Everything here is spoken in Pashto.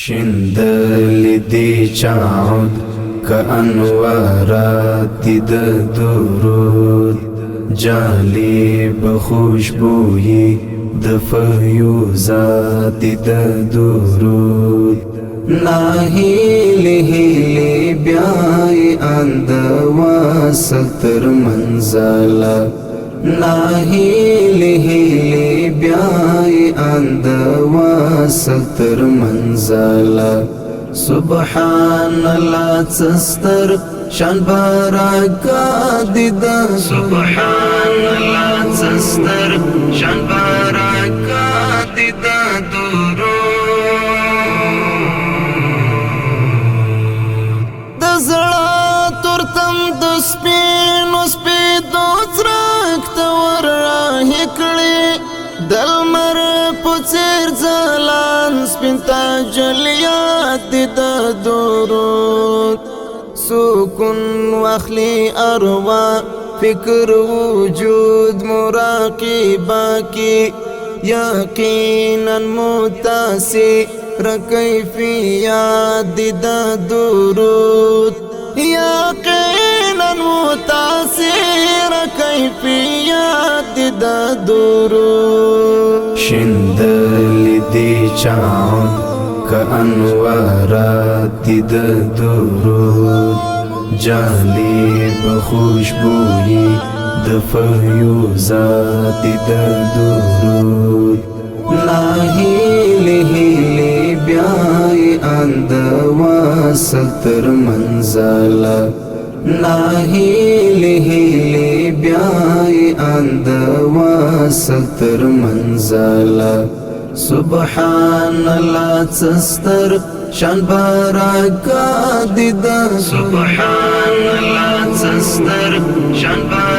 شندل دی چاود كأنوارات درود جالب خوشبوئی دفیوزات درود ناهیلی هیلی بیائی اندوا ستر منزالا ناهیلی هیلی بیائی اندوا ستر منزالا سبحان الله تستر شان برکات دیدا سبحان الله تستر شان برکات دیدا د زړه تورتم د سپینو سپیدو څرک ته ور راهکړي دلمر پڅیر ځلان سپین تاجلیات د درود سکون واخلی اروا فکر وجود مراقبه کی یقینا متاثر کیفیات د درود یقینا متاثر کیفیات د درود شندل دی چاود كأنوارات درود جالب خوشبوئی دفیوزات درود ناهیلی هیلی بیائی اندوا ستر منزالا ناهیلی هیلی بیائی اندوا ستر منزالا سبحان الله تستر شان برکات دیدا سبحان الله تستر شان برکات